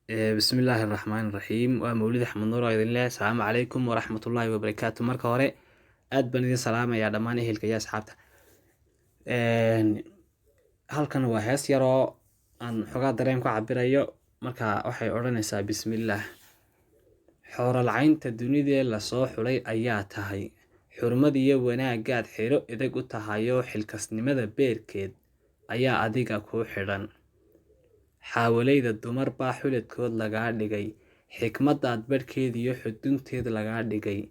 بسم الله الرحمن الرحيم ومولد أحمد نور أيضا الله. السلام عليكم ورحمة الله وبركاته. مركا هوري aad baan idin salaamayaa dhammaan ehelka iyo asxaabta. halkan waa hees yaroo aan xogaa dareen ku cabirayo. marka waxay odhanaysaa bismillaah. xooralcaynta dunidee lasoo xulay ayaa tahay, xurmad iyo wanaagaad xiro idag u tahayoo xilkasnimada beerkeed ayaa adiga kuu xidhan. xaawalayda dumar baa xuladkood lagaa dhigay, xikmadaad badhkeed iyo xudunteed lagaa dhigay,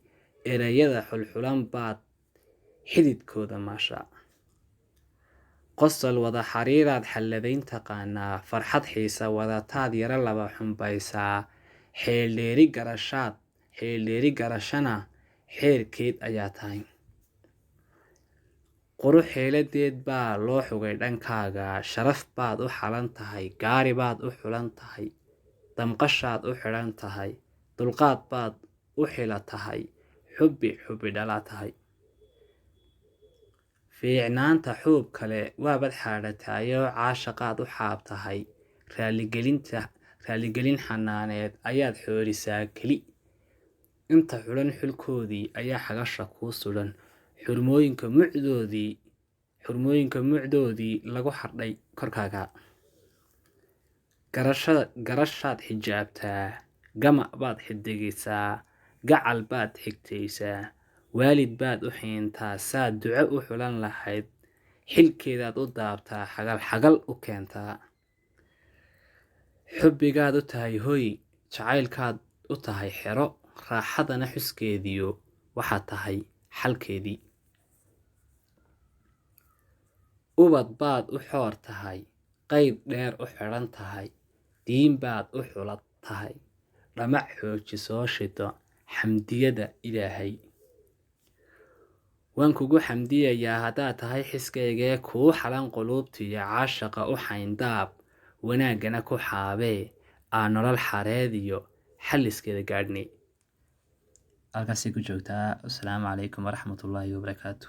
erayada xulxulan baad xididkooda maasha. qosol wada xariiraad xalladayn taqaanaa, farxad xiisa wadataad yara laba xumbaysaa, xeeldheeri garashana xeerkeed ayaa tahay. qurux xeeladeed baa loo xugay dhankaaga, sharaf baad u xalan tahay, gaari baad u xulan tahay, damqashaad u xidhan tahay, dulqaad baad u xila tahay, xubbi dhalaa tahay. fiicnaanta xuub kale waabad xaadhatayoo caashaqaad u xaab tahay, raaligelin xanaaneed ayaad xoorisaa keli. inta xulan xulkoodii ayaa xagasha kuu sudan, xurmooyinka mucdoodii lagu xardhay korkaaga. garashaad xijaabtaa, gama baad xidigaysaa, gacal baad xigtaysaa, waalid baad u xiintaa, saad duco u xulan lahayd, xilkeedaad u daabtaa, xagal u keentaa. xubbigaad u tahay hoy, jacaylkaad u tahay xero, raaxadana xuskeediyo waxaad tahay xalkeedii. ubad baad u xoor tahay, qayd dheer u xidhan tahay, diin baad u xulad tahay, dhamac xooji soo shito xamdiyada ilaahay. waan kugu xamdiyayaa haddaad tahay xiskaygee kuu xalan quluubtiyo caashaqa u xayndaab, wanaaggana ku xaabee aa nolol xareediyo xalliskeeda gaadhnay. halkaasay ku joogtaa. asalaamu calaykum waraxmatullaahi wabarakaatu.